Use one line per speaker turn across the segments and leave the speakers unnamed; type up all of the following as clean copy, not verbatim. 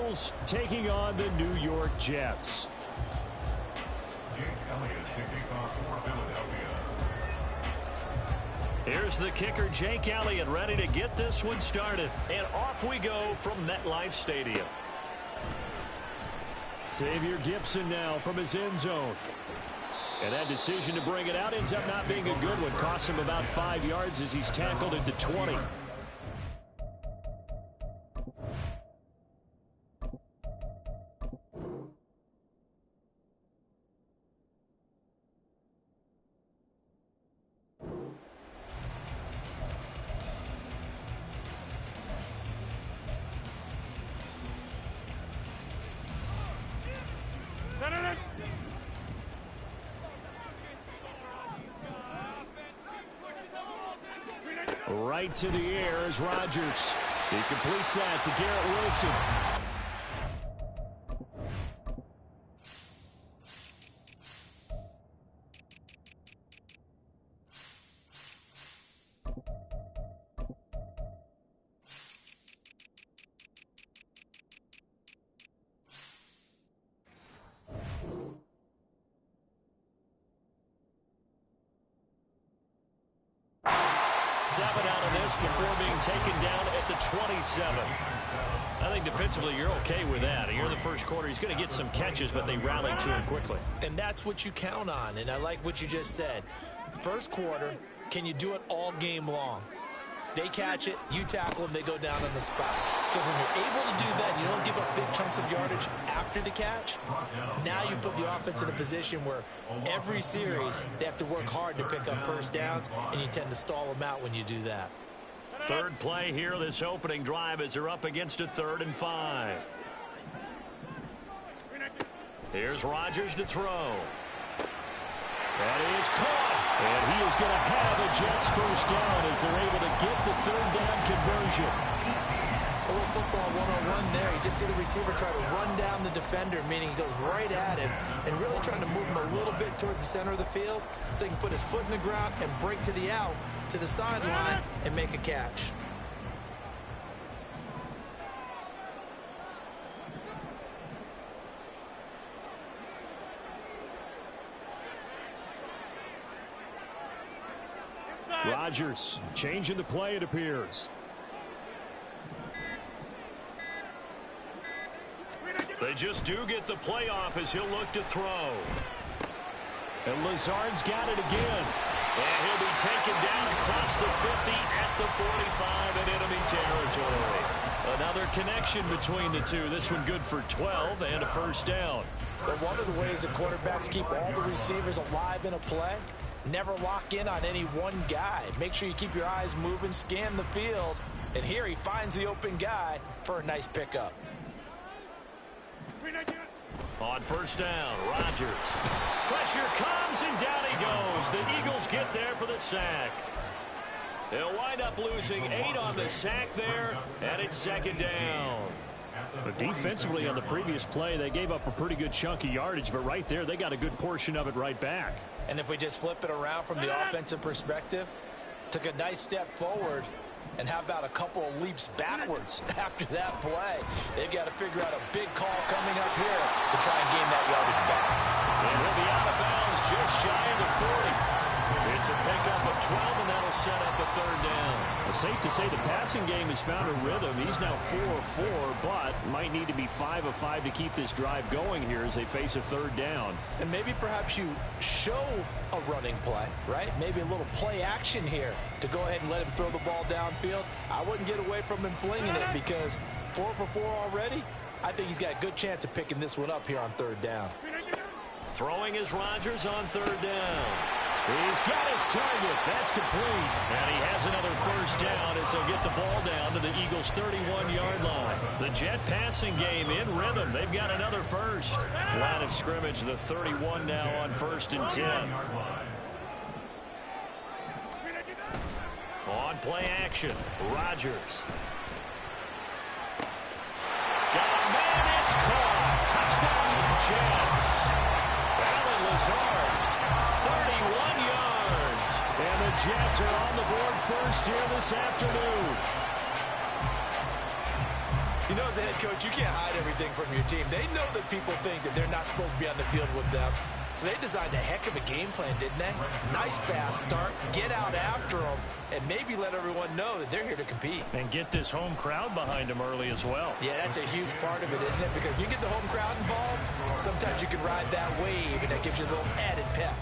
Eagles taking on the New York Jets. Here's the kicker, Jake Elliott, ready to get this one started. And off we go from MetLife Stadium. Xavier Gipson now from his end zone. And that decision to bring it out ends up not being a good one. Cost him about 5 yards as he's tackled into 20. Right to the air is Rodgers. He completes that to Garrett Wilson. Before being taken down at the 27. I think defensively you're okay with that. Here in the first quarter, he's going to get some catches, but they rallied to him quickly.
And that's what you count on, and I like what you just said. First quarter, can you do it all game long? They catch it, you tackle them, they go down on the spot. Because when you're able to do that, you don't give up big chunks of yardage after the catch. Now you put the offense in a position where every series they have to work hard to pick up first downs, and you tend to stall them out when you do that.
Third play here, this opening drive as they're up against a 3rd and 5. Here's Rodgers to throw. That is caught. And he is going to have a Jets first down as they're able to get the 3rd down conversion.
A little football 101 there. You just see the receiver try to run down the defender, meaning he goes right at him and really trying to move him a little bit towards the center of the field so he can put his foot in the ground and break to the out, to the sideline, and make a catch.
Rodgers changing the play, it appears. They just do get the play off as he'll look to throw. And Lazard's got it again. And he'll be taken down across the 50 at the 45 in enemy territory. Another connection between the two. This one good for 12 and a first down.
But one of the ways the quarterbacks keep all the receivers alive in a play, never lock in on any one guy. Make sure you keep your eyes moving, scan the field. And here he finds the open guy for a nice pickup.
On first down, Rodgers. Pressure comes, and down he goes. The Eagles get there for the sack. They'll wind up losing 8 on the sack there, and it's 2nd down. But defensively on the previous play, they gave up a pretty good chunk of yardage, but right there, they got a good portion of it right back.
And if we just flip it around from the offensive perspective, took a nice step forward, and how about a couple of leaps backwards after that play? They've got to figure out a big call coming up here to try and gain that yardage back.
And he'll be out of bounds just shy of the 40. It's a pickup of 12, and that'll set up a 3rd down. Well, safe to say the passing game has found a rhythm. He's now 4 of 4, but might need to be 5 of 5 to keep this drive going here as they face a 3rd down.
And maybe perhaps you show a running play, right? Maybe a little play action here to go ahead and let him throw the ball downfield. I wouldn't get away from him flinging it because 4 for 4 already. I think he's got a good chance of picking this one up here on 3rd down.
Throwing is Rodgers on 3rd down. He's got his target. That's complete. And he has another first down as they'll get the ball down to the Eagles' 31-yard line. The Jet passing game in rhythm. They've got another first. Line of scrimmage, the 31 now on 1st and 10. On play action, Rodgers. Got a man, it's caught. Touchdown, Jets. Allen Lazard, 31 yards. And the Jets are on the board first here this afternoon.
You know, as a head coach, you can't hide everything from your team. They know that people think that they're not supposed to be on the field with them. So they designed a heck of a game plan, didn't they? Nice fast start, get out after them, and maybe let everyone know that they're here to compete.
And get this home crowd behind them early as well.
Yeah, that's a huge part of it, isn't it? Because you get the home crowd involved, sometimes you can ride that wave, and that gives you a little added pep.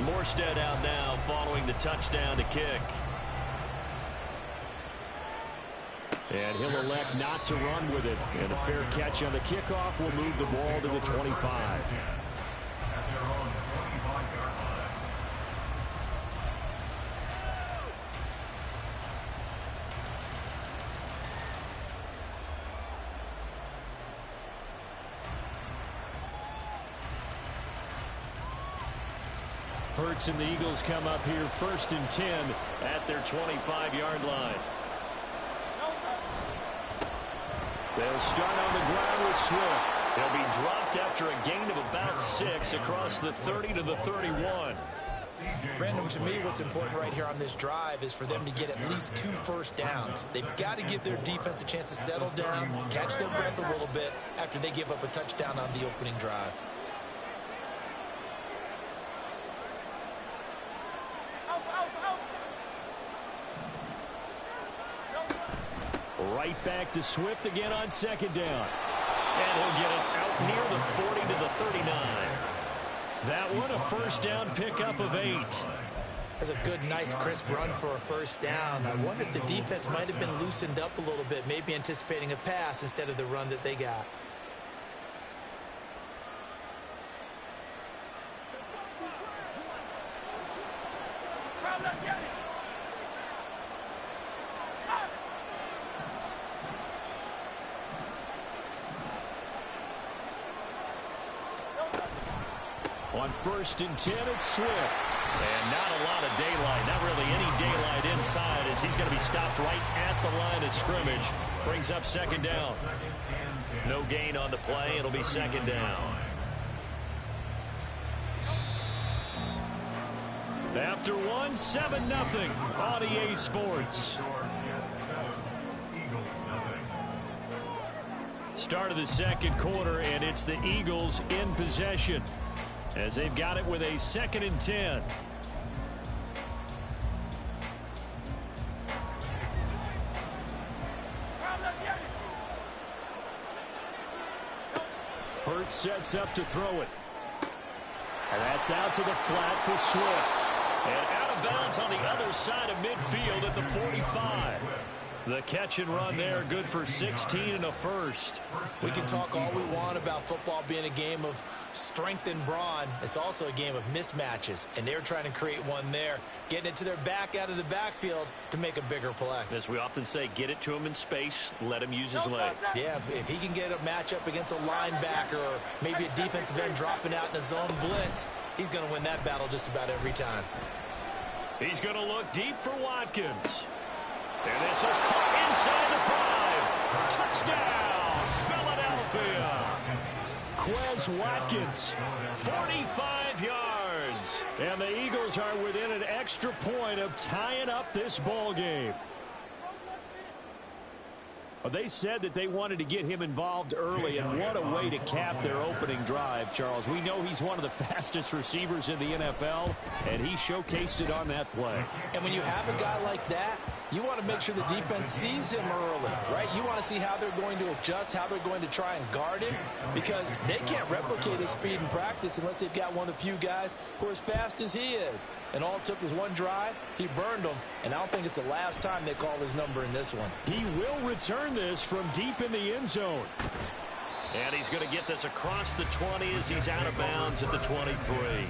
Morstead out now following the touchdown to kick. And he'll elect not to run with it. And a fair catch on the kickoff will move the ball to the 25. Hurts and the Eagles come up here 1st and 10 at their 25-yard line. They'll start on the ground with Swift. They'll be dropped after a gain of about 6 across the 30 to the 31.
Brandon, to me, what's important right here on this drive is for them to get at least 2 first downs. They've got to give their defense a chance to settle down, catch their breath a little bit after they give up a touchdown on the opening drive.
Right back to Swift again on 2nd down. And he'll get it out near the 40 to the 39. That one, a first down pickup of 8.
That's a good, nice, crisp run for a first down. I wonder if the defense might have been loosened up a little bit, maybe anticipating a pass instead of the run that they got.
On 1st and 10, it's Swift. And not a lot of daylight, not really any daylight inside as he's going to be stopped right at the line of scrimmage. Brings up 2nd down. No gain on the play. It'll be 2nd down. After one, 7-0 on EA Sports. Start of the 2nd quarter, and it's the Eagles in possession, as they've got it with a 2nd and 10. Hurts sets up to throw it. And that's out to the flat for Swift. And out of bounds on the other side of midfield at the 45. The catch and run there, good for 16 and a first.
We can talk all we want about football being a game of strength and brawn. It's also a game of mismatches, and they're trying to create one there, getting it to their back out of the backfield to make a bigger play.
As we often say, get it to him in space, let him use his leg.
Yeah, if he can get a matchup against a linebacker or maybe a defensive end dropping out in a zone blitz, he's going to win that battle just about every time.
He's going to look deep for Watkins. And this is caught inside the 5. Touchdown, Philadelphia. Quez Watkins, 45 yards. And the Eagles are within an extra point of tying up this ball game. They said that they wanted to get him involved early, and what a way to cap their opening drive, Charles. We know he's one of the fastest receivers in the NFL, and he showcased it on that play.
And when you have a guy like that, you want to make sure the defense sees him early, right? You want to see how they're going to adjust, how they're going to try and guard him, because they can't replicate his speed in practice unless they've got one of the few guys who are as fast as he is. And all it took was one drive. He burned them, and I don't think it's the last time they call his number in this one.
He will return this from deep in the end zone. And he's going to get this across the 20 as he's out of bounds at the 23.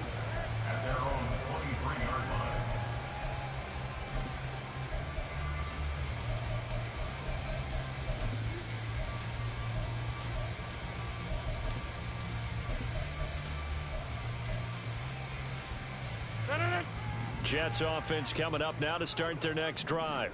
Jets offense coming up now to start their next drive.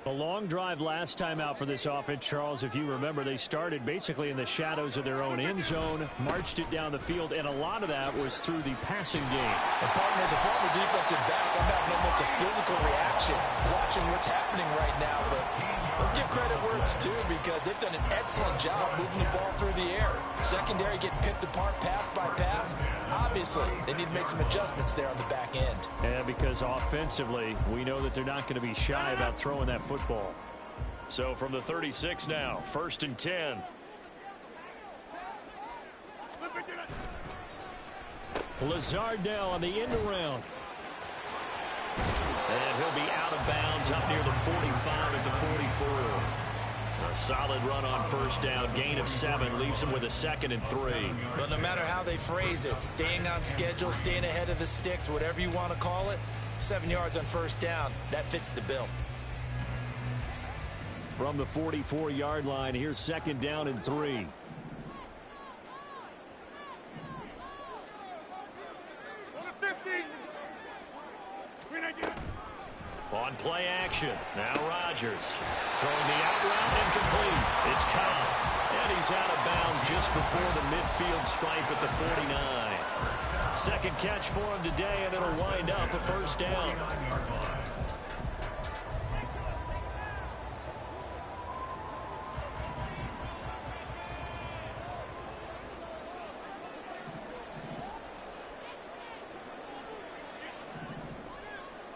A long drive last time out for this offense, Charles. If you remember, they started basically in the shadows of their own end zone, marched it down the field, and a lot of that was through the passing game.
And partner, as a former defensive back, I'm having almost a physical reaction watching what's happening right now. But let's give credit where it's due, because they've done an excellent job moving the ball through the air. Secondary getting picked apart pass by pass. Obviously, they need to make some adjustments there on the back end.
Yeah, because offensively, we know that they're not going to be shy about throwing that football. So from the 36 now, 1st and 10. Lazardell on the end around. And he'll be out of bounds up near the 45 at the 44. A solid run on 1st down, gain of 7, leaves him with a 2nd and 3.
But no matter how they phrase it, staying on schedule, staying ahead of the sticks, whatever you want to call it, 7 yards on 1st down, that fits the bill.
From the 44-yard line, here's 2nd down and 3. On play action, now Rodgers. Throwing the out route incomplete. It's Cobb. And he's out of bounds just before the midfield stripe at the 49. 2nd catch for him today, and it'll wind up a 1st down.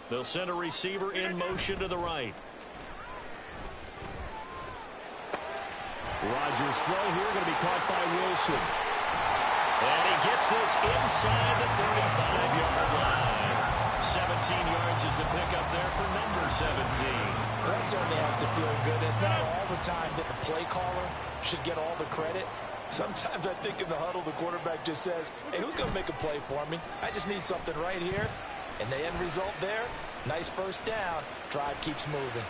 They'll send a receiver in motion to the right. Rodgers' throw here going to be caught by Wilson. And he gets this inside the 35-yard line. 17 yards is the pickup there for number 17.
That certainly has to feel good. It's not all the time that the play caller should get all the credit. Sometimes I think in the huddle, the quarterback just says, hey, who's going to make a play for me? I just need something right here. And the end result there, nice 1st down. Drive keeps moving.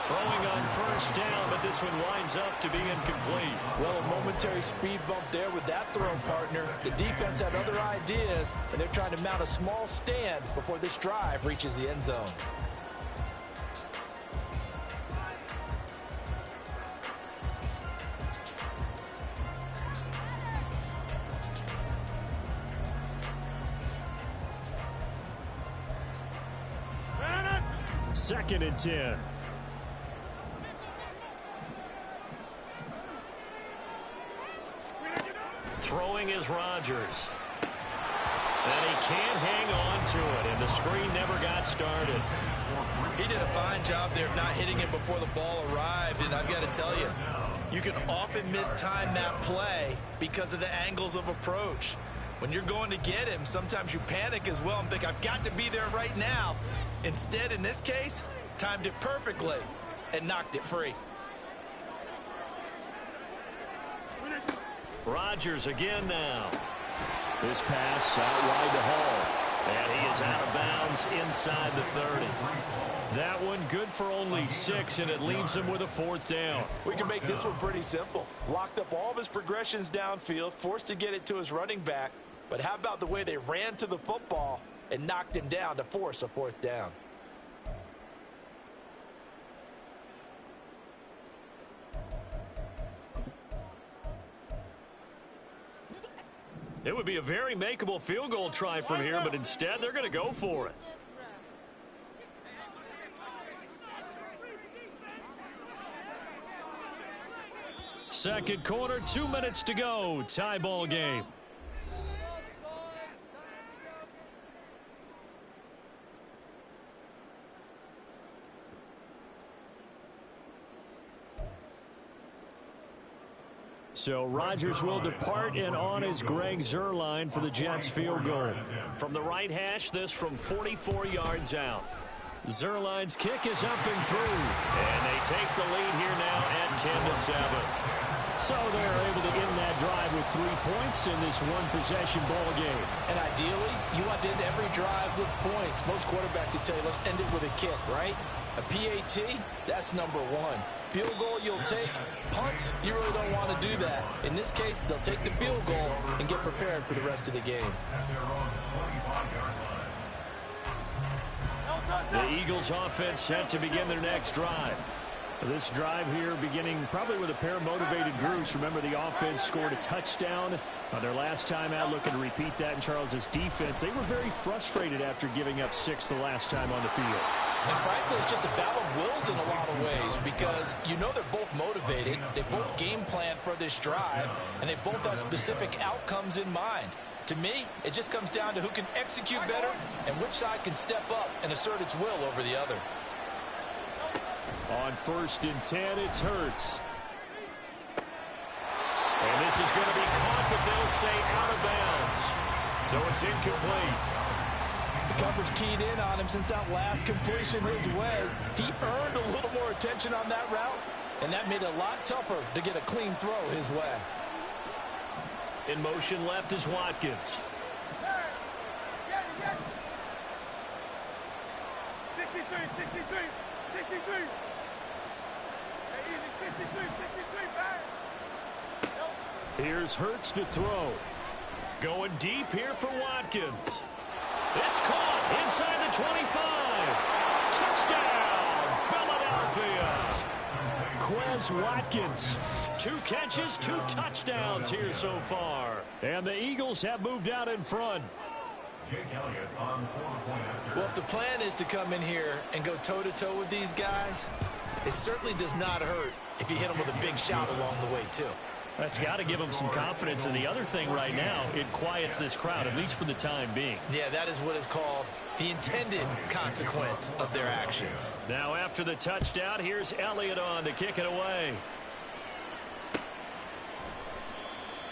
Throwing on 1st down, but this one winds up to be incomplete.
Well, a momentary speed bump there with that throw, partner. The defense had other ideas, and they're trying to mount a small stand before this drive reaches the end zone.
Second and 10. Throwing is Rodgers. And he can't hang on to it, and the screen never got started.
He did a fine job there of not hitting it before the ball arrived, and I've got to tell you, you can often mistime that play because of the angles of approach. When you're going to get him, sometimes you panic as well and think, I've got to be there right now. Instead, in this case, timed it perfectly and knocked it free.
Rodgers again now. This pass out wide to Hall. And he is out of bounds inside the 30. That one good for only 6, and it leaves him with a 4th down.
We can make this one pretty simple. Locked up all of his progressions downfield, forced to get it to his running back. But how about the way they ran to the football and knocked him down to force a 4th down?
It would be a very makeable field goal try from here, but instead they're going to go for it. Second quarter, 2 minutes to go. Tie ball game. So Rodgers will depart, and on is Greg Zuerlein for the Jets field goal. From the right hash, this from 44 yards out. Zuerlein's kick is up and through. And they take the lead here now at 10-7. So they're able to end that drive with 3 points in this one-possession ball game.
And ideally, you want to end every drive with points. Most quarterbacks would tell you, let's end it with a kick, right? A PAT, that's number 1. Field goal you'll take. Punts, you really don't want to do that. In this case, they'll take the field goal and get prepared for the rest of the game.
The Eagles offense set to begin their next drive.
This drive here beginning probably with a pair of motivated groups. Remember, the offense scored a touchdown on their last time out, looking to repeat that in Charles's defense. They were very frustrated after giving up 6 the last time on the field.
And frankly, it's just a battle of wills in a lot of ways because you know they're both motivated, they both game plan for this drive, and they both have specific outcomes in mind. To me, it just comes down to who can execute better and which side can step up and assert its will over the other.
On 1st and 10, it's Hurts.
And this is going to be caught, but they'll say out of bounds. So it's incomplete.
The coverage keyed in on him since that last completion his way. He earned a little more attention on that route, and that made it a lot tougher to get a clean throw his way.
In motion left is Watkins.
63.
Here's Hurts to throw.
Going deep here for Watkins. It's caught inside the 25. Touchdown, Philadelphia.
Quez Watkins.
2 catches, 2 touchdowns here so far.
And the Eagles have moved out in front.
Well, if the plan is to come in here and go toe-to-toe with these guys, it certainly does not hurt if you hit them with a big shout along the way, too.
That's got to give them some confidence. And the other thing right now, it quiets this crowd, at least for the time being.
Yeah, that is what is called the intended consequence of their actions.
Now after the touchdown, here's Elliott on to kick it away.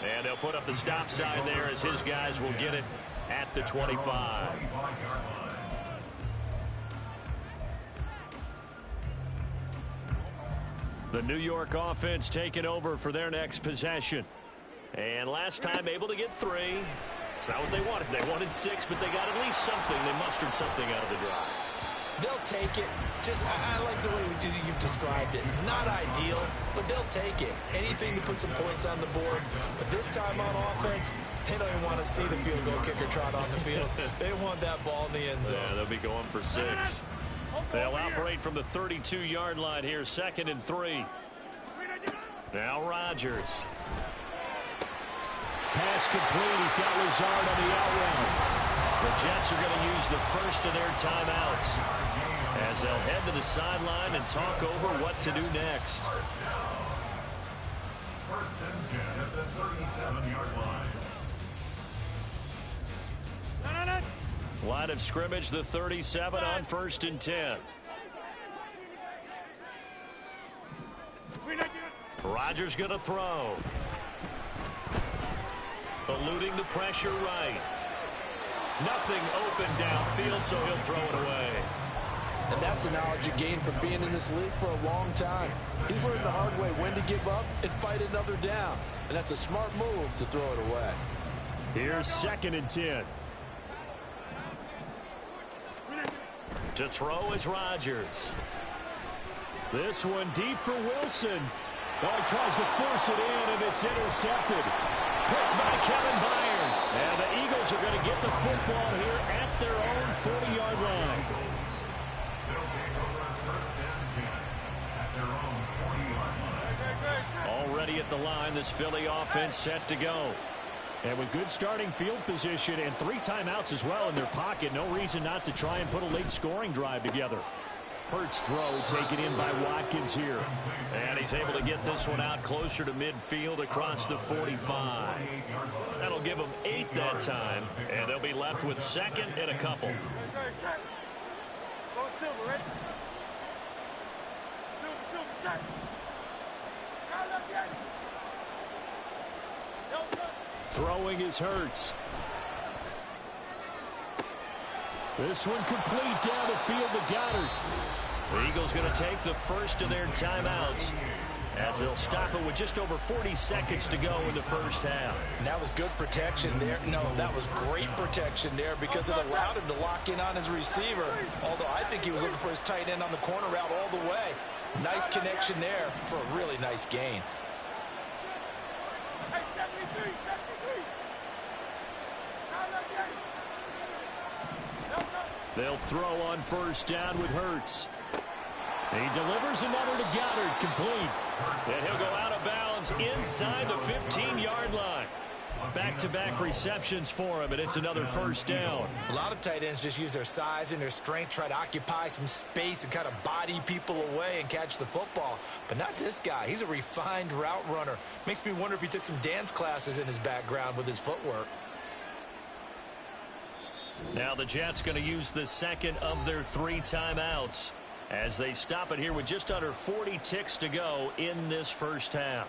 And they'll put up the stop sign there as his guys will get it at the 25. The New York offense taking over for their next possession. And last time able to get 3. It's not what they wanted. They wanted 6, but they got at least something. They mustered something out of the drive.
They'll take it. I like the way you've described it. Not ideal, but they'll take it. Anything to put some points on the board. But this time on offense, they don't even want to see the field goal kicker trot on the field. They want that ball in the end zone.
Yeah, they'll be going for 6. They'll operate from the 32-yard line here, 2nd and 3. Now Rodgers.
Pass complete. He's got Lazard on the out route.
The Jets are going to use the first of their timeouts as they'll head to the sideline and talk over what to do next.
1st and 10 at the 37-yard line.
Line of scrimmage, the 37 on 1st and 10. Rodgers going to throw. Eluding the pressure right. Nothing open downfield, so he'll throw it away.
And that's the knowledge you gain from being in this league for a long time. He's learned the hard way when to give up and fight another down. And that's a smart move to throw it away.
Here's 2nd and 10.
To throw is Rodgers.
This one deep for Wilson. Oh, he tries to force it in, and it's intercepted.
Picked by Kevin Byard.
And the Eagles are going to get the football here at their own 40-yard line.
Already at the line, this Philly offense set to go.
And with good starting field position and 3 timeouts as well in their pocket, no reason not to try and put a late scoring drive together. Hurts throw taken in by Watkins here.
And he's able to get this one out closer to midfield across the 45. That'll give them 8 that time, and they'll be left with 2nd and a couple.
Throwing is Hurts. This one complete down the field to Goddard.
The Eagles going to take the first of their timeouts as they'll stop it with just over 40 seconds to go in the first half.
And that was good protection there. No, that was great protection there because it allowed him to lock in on his receiver. Although I think he was looking for his tight end on the corner route all the way. Nice connection there for a really nice gain.
They'll throw on first down with Hurts. He delivers another to Goddard, complete.
And he'll go out of bounds inside the 15-yard line. Back-to-back receptions for him, and it's another first down.
A lot of tight ends just use their size and their strength, try to occupy some space and kind of body people away and catch the football. But not this guy. He's a refined route runner. Makes me wonder if he took some dance classes in his background with his footwork.
Now the Jets going to use the second of their 3 timeouts as they stop it here with just under 40 ticks to go in this first half.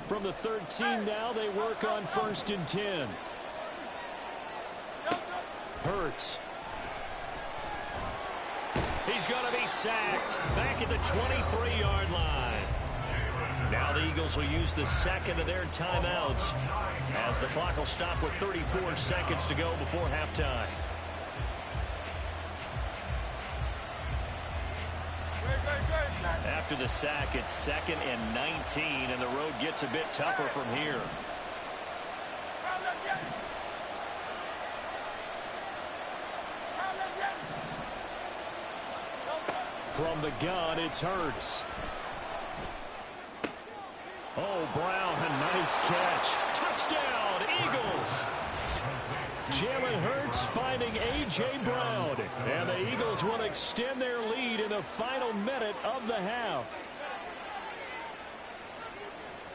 From the 13 now, they work on 1st and 10. Hurts.
He's going to be sacked back at the 23-yard line. Now the Eagles will use the second of their timeouts as the clock will stop with 34 seconds to go before halftime. After the sack, it's 2nd and 19, and the road gets a bit tougher from here.
From the gun, it's Hurts. Oh, Brown, a nice catch.
Touchdown, Eagles!
Jalen Hurts finding A.J. Brown. And the Eagles will extend their lead in the final minute of the half.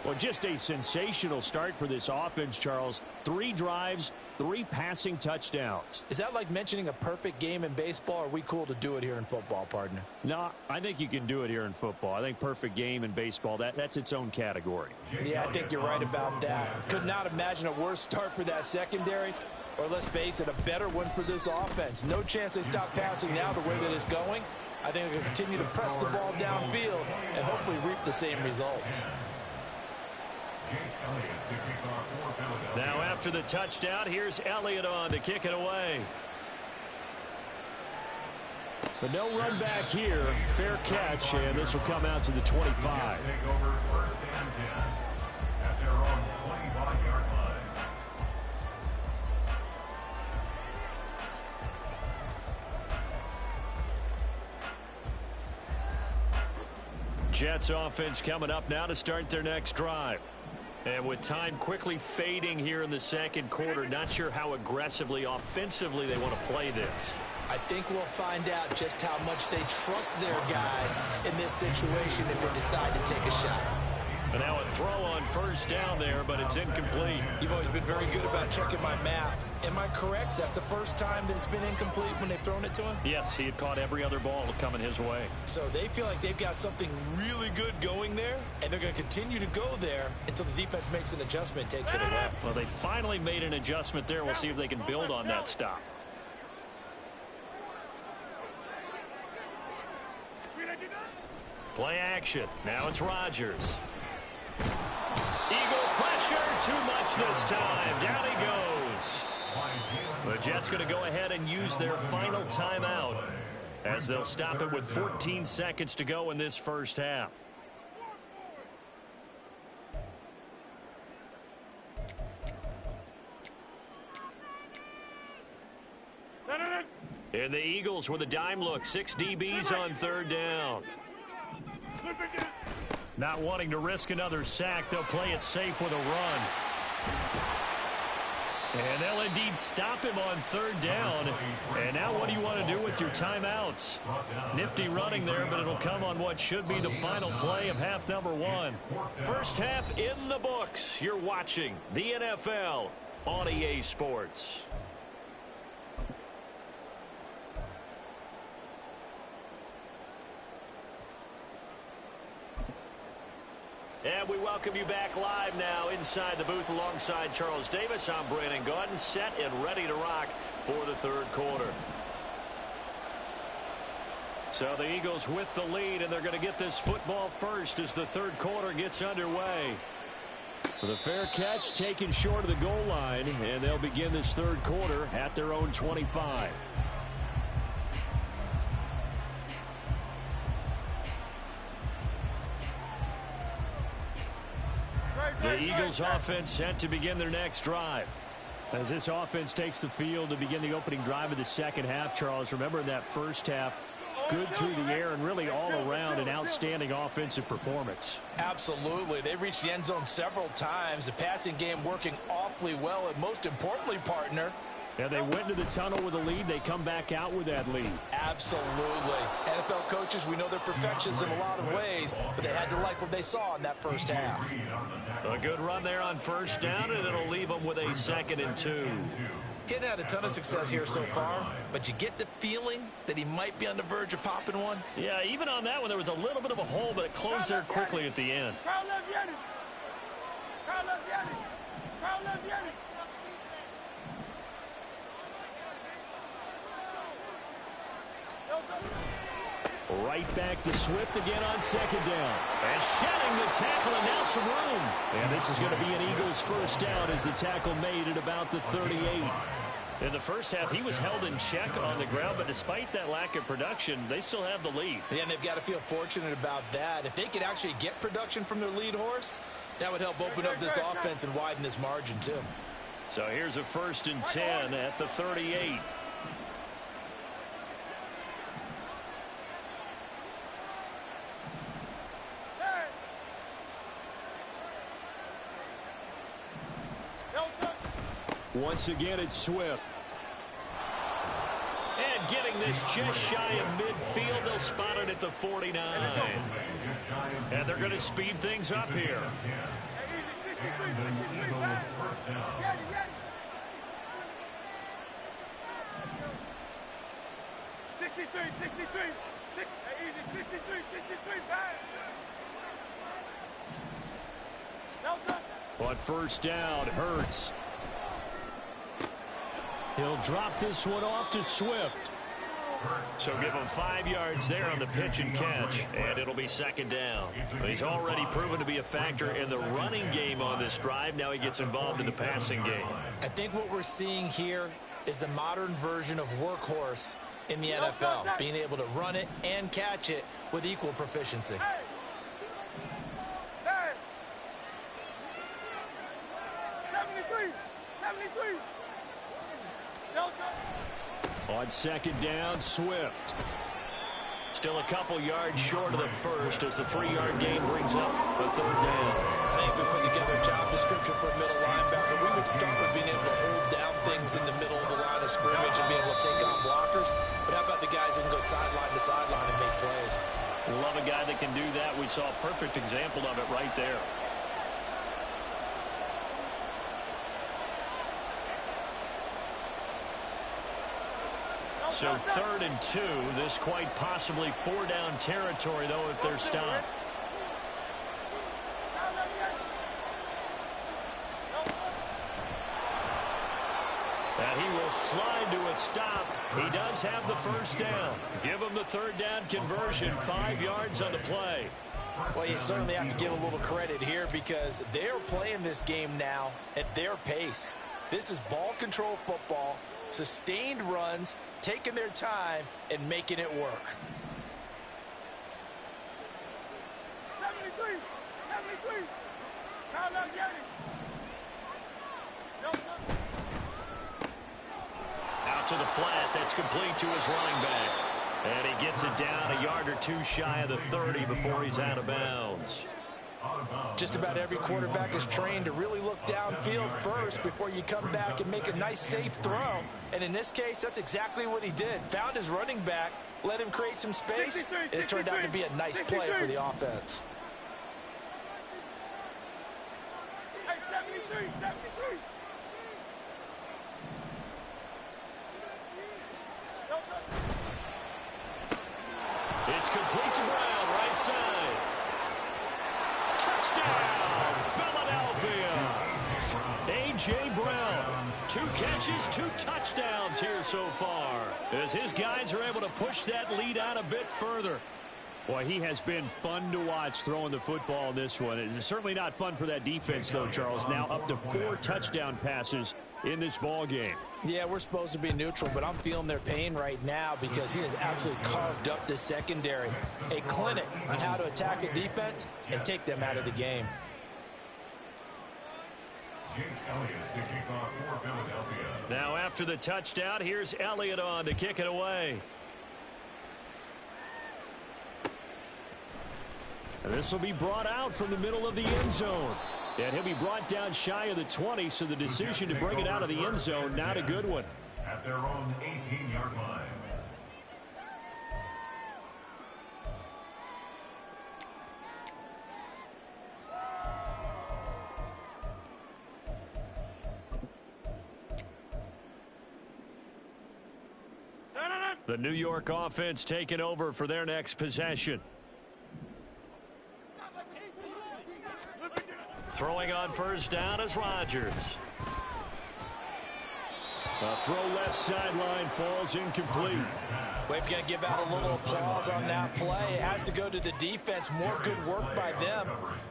Well, just a sensational start for this offense, Charles. 3 drives, 3 passing touchdowns.
Is that like mentioning a perfect game in baseball? Or are we cool to do it here in football, partner?
No, I think you can do it here in football. I think perfect game in baseball, that's its own category.
Yeah, I think you're right about that. Could not imagine a worse start for that secondary. Or let's face it, a better one for this offense. No chance they stop passing now the way that it's going. I think they'll continue to press the ball downfield and hopefully reap the same results.
Now after the touchdown, here's Elliott on to kick it away.
But no run back here. Fair catch, and this will come out to the 25.
Take over 1st and 10 at their own 25-yard line.
Jets offense coming up now to start their next drive. And with time quickly fading here in the second quarter, not sure how aggressively, offensively they want to play this.
I think we'll find out just how much they trust their guys in this situation if they decide to take a shot.
And now a throw on first down there, but it's incomplete.
You've always been very good about checking my math. Am I correct? That's the first time that it's been incomplete when they've thrown it to him?
Yes, he had caught every other ball coming his way.
So they feel like they've got something really good going there, and they're going to continue to go there until the defense makes an adjustment and takes it away.
Well, they finally made an adjustment there. We'll see if they can build on that stop. Play action. Now it's Rodgers. Eagle pressure, too much this time. Down he goes. The Jets going to go ahead and use their final timeout as they'll stop it with 14 seconds to go in this first half. And the Eagles with a dime look. 6 DBs on 3rd down. Not wanting to risk another sack, they'll play it safe with a run. And they'll indeed stop him on 3rd down. And now what do you want to do with your timeouts? Nifty running there, but it'll come on what should be the final play of half number 1. First half in the books. You're watching the NFL on EA Sports. And we welcome you back live now inside the booth alongside Charles Davis. I'm Brandon Gaudin, set and ready to rock for the 3rd quarter. So the Eagles with the lead, and they're going to get this football first as the 3rd quarter gets underway.
For the fair catch taken short of the goal line, and they'll begin this 3rd quarter at their own 25.
The Eagles offense set to begin their next drive.
As this offense takes the field to begin the opening drive of the second half, Charles, remember in that first half, good through the air and really all around an outstanding offensive performance.
Absolutely. They reached the end zone several times. The passing game working awfully well, and most importantly, partner,
and they went to the tunnel with a lead. They come back out with that lead.
Absolutely. NFL coaches, we know they're perfectionists in a lot of ways, but they had to like what they saw in that first half.
A good run there on first down, and it'll leave them with a 2nd and 2.
Getting had a ton of success here so far, but you get the feeling that he might be on the verge of popping one.
Yeah, even on that one, there was a little bit of a hole, but it closed there quickly at the end.
Right back to Swift again on 2nd down.
And shedding the tackle, and now some room.
And this is going to be an Eagles first down as the tackle made at about the 38.
In the first half, he was held in check on the ground, but despite that lack of production, they still have the lead.
Yeah, and they've got to feel fortunate about that. If they could actually get production from their lead horse, that would help open up this offense and widen this margin too.
So here's a 1st and 10 at the 38.
Once again, it's Swift.
And getting this just shy of midfield, they'll spot it at the 49. And they're going to speed things up here.
On first down, Hurts. He'll drop this one off to Swift.
So give him 5 yards there on the pitch and catch, and it'll be 2nd down. He's already proven to be a factor in the running game on this drive. Now he gets involved in the passing game.
I think what we're seeing here is the modern version of workhorse in the NFL, being able to run it and catch it with equal proficiency.
On 2nd down, Swift.
Still a couple yards short of the first as the 3-yard gain brings up a 3rd down.
I think if we put together a job description for a middle linebacker, we would start with being able to hold down things in the middle of the line of scrimmage and be able to take on blockers. But how about the guys who can go sideline to sideline and make plays?
Love a guy that can do that. We saw a perfect example of it right there. So 3rd and 2. This quite possibly 4-down territory, though, if they're stopped. And he will slide to a stop. He does have the first down. Give him the 3rd down conversion. 5 yards on the play.
Well, you certainly have to give a little credit here because they're playing this game now at their pace. This is ball control football, sustained runs, taking their time and making it work.
73.
Out to the flat. That's complete to his running back. And he gets it down a yard or 2 shy of the 30 before he's out of bounds.
Just about every quarterback is trained to really look downfield first before you come back and make a nice, safe throw. And in this case, that's exactly what he did. Found his running back, let him create some space, and it turned out to be a nice play for the offense.
Hey, 73.
It's complete to Brown, right side. Touchdown, Philadelphia. A.J. Brown, 2 catches, 2 touchdowns here so far, as his guys are able to push that lead out a bit further.
Boy, he has been fun to watch throwing the football in this one. It's certainly not fun for that defense, though, Charles. Now up to 4 touchdown passes in this ball game.
Yeah, we're supposed to be neutral, but I'm feeling their pain right now because he has absolutely carved up the secondary. A clinic on how to attack a defense and take them out of the game.
Jake Elliott to kick off for Philadelphia.
Now after the touchdown, here's Elliott on to kick it away.
And this will be brought out from the middle of the end zone. And he'll be brought down shy of the 20, so the decision to bring it out of the end zone, not a good one.
At their own 18-yard line.
The New York offense taking over for their next possession. Throwing on first down is Rodgers.
A throw left sideline falls incomplete.
We've got to give out a little applause on that play. It has to go to the defense. More good work by them.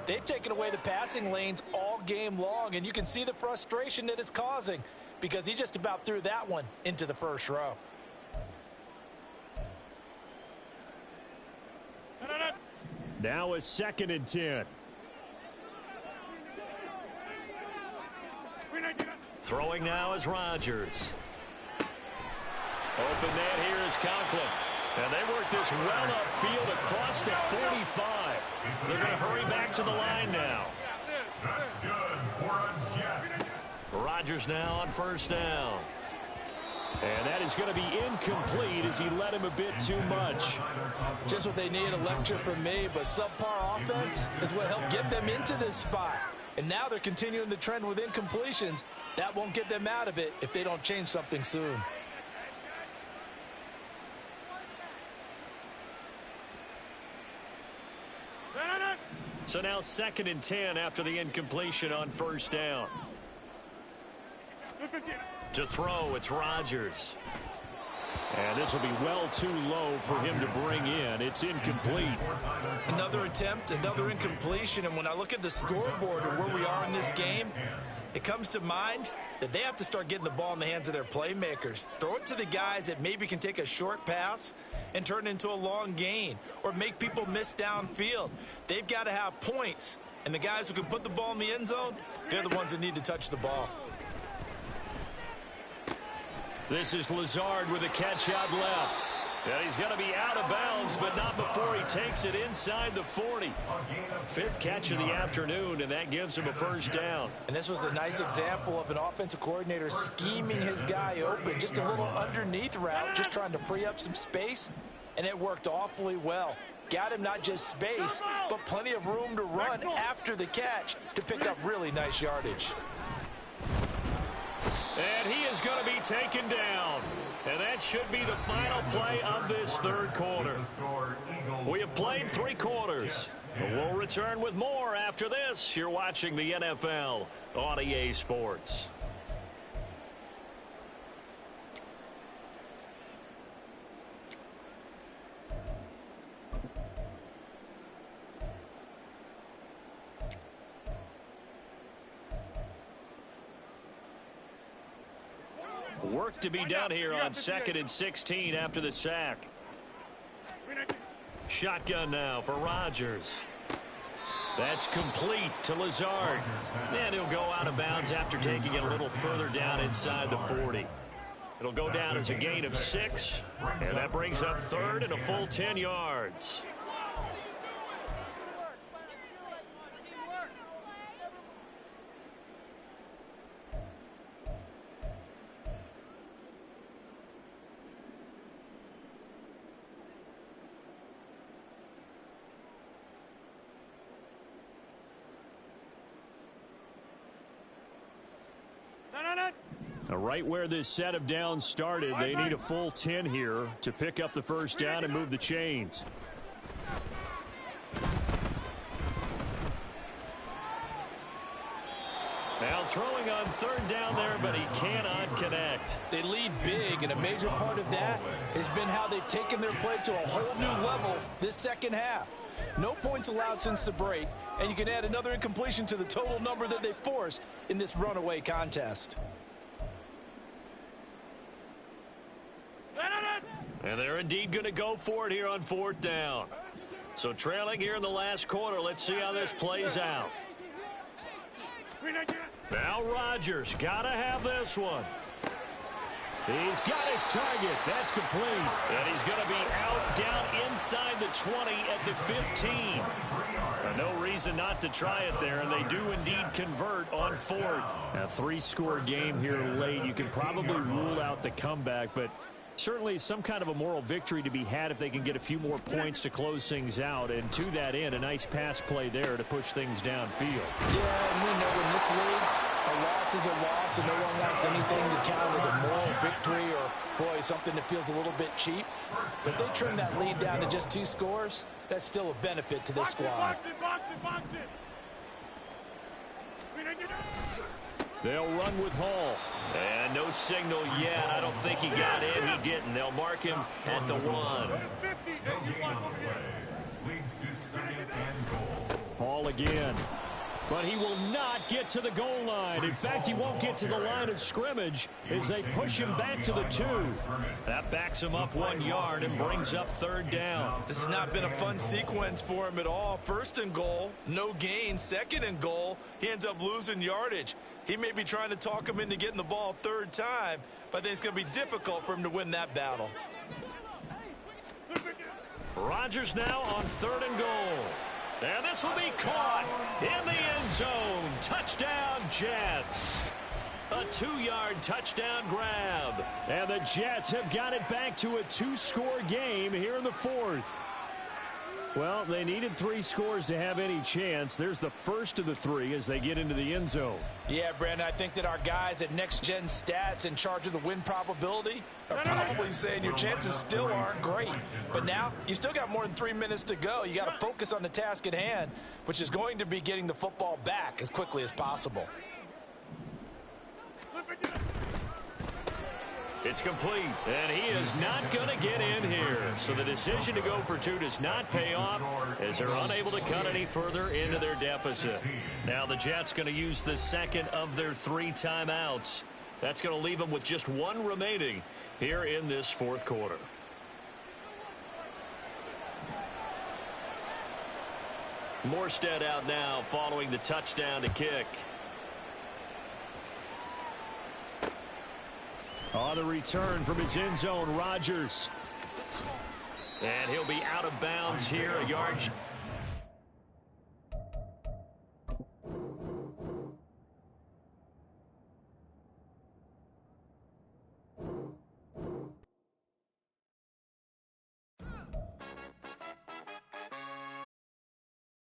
They've taken away the passing lanes all game long, and you can see the frustration that it's causing because he just about threw that one into the first row.
Now a 2nd and 10.
Throwing now is Rodgers. Open net here is Conklin. And they work this well upfield across the 45. They're going to hurry back to the line now.
That's good for a Jets.
Rodgers now on first down.
And that is going to be incomplete as he led him a bit too much.
Just what they need, a lecture from me, but subpar offense is what helped get them into this spot. And now they're continuing the trend with incompletions. That won't get them out of it if they don't change something soon.
So now 2nd and 10 after the incompletion on first down. To throw, it's Rodgers.
And this will be well too low for him to bring in. It's incomplete.
Another attempt, another incompletion. And when I look at the scoreboard and where we are in this game, it comes to mind that they have to start getting the ball in the hands of their playmakers. Throw it to the guys that maybe can take a short pass and turn it into a long gain or make people miss downfield. They've got to have points. And the guys who can put the ball in the end zone, they're the ones that need to touch the ball.
This is Lazard with a catch out left. And he's going to be out of bounds, but not before he takes it inside the 40. 5th catch of the afternoon, and that gives him a first down.
And this was a nice example of an offensive coordinator scheming his guy open. Just a little underneath route, just trying to free up some space, and it worked awfully well. Got him not just space, but plenty of room to run after the catch to pick up really nice yardage.
And he is going to be taken down. And that should be the final play of this 3rd quarter. We have played 3 quarters. We'll return with more after this. You're watching the NFL on EA Sports. Work to be done here on 2nd and 16 after the sack. Shotgun now for Rodgers. That's complete to Lazard. And he'll go out of bounds after taking it a little further down inside the 40. It'll go down as a gain of 6. And that brings up 3rd and a full 10 yards.
Right where this set of downs started, they need a full 10 here to pick up the first down and move the chains.
Now throwing on 3rd down there, but he cannot connect.
They lead big, and a major part of that has been how they've taken their play to a whole new level this second half. No points allowed since the break, and you can add another incompletion to the total number that they forced in this runaway contest.
And they're indeed going to go for it here on 4th down. So trailing here in the last quarter, let's see how this plays out. Now Rodgers got to have this one.
He's got his target. That's complete.
And he's going to be out down inside the 20 at the 15.
No reason not to try it there, and they do indeed convert on fourth. A three-score game here late. You can probably rule out the comeback, but certainly some kind of a moral victory to be had if they can get a few more points to close things out. And to that end, a nice pass play there to push things downfield.
Yeah, and we know in this league, a loss is a loss, and no one wants anything to count as a moral victory or, boy, something that feels a little bit cheap. But if they trim that lead down to just 2 scores, that's still a benefit to this squad.
They'll run with Hall.
And no signal yet. I don't think he got in. He didn't. They'll mark him at the 1.
Leads to second and goal.
Hall again. But he will not get to the goal line. In fact, he won't get to the line of scrimmage as they push him back to the 2.
That backs him up 1 yard and brings up 3rd down.
This has not been a fun sequence for him at all. 1st and goal, no gain. 2nd and goal, he ends up losing yardage. He may be trying to talk him into getting the ball 3rd time, but I think it's going to be difficult for him to win that battle.
Rodgers now on 3rd and goal. And this will be caught in the end zone. Touchdown, Jets. A 2-yard touchdown grab.
And the Jets have got it back to a 2-score game here in the 4th. Well, they needed 3 scores to have any chance. There's the first of the 3 as they get into the end zone.
Yeah, Brandon, I think that our guys at Next Gen Stats in charge of the win probability are probably saying your chances still aren't great. But now you still got more than 3 minutes to go. You got to focus on the task at hand, which is going to be getting the football back as quickly as possible.
It's complete, and he is not going to get in here. So the decision to go for 2 does not pay off as they're unable to cut any further into their deficit. Now the Jets going to use the 2nd of their 3 timeouts. That's going to leave them with just 1 remaining here in this 4th quarter. Morstead out now following the touchdown to kick.
On the return from his end zone, Rodgers.
And he'll be out of bounds here, a yard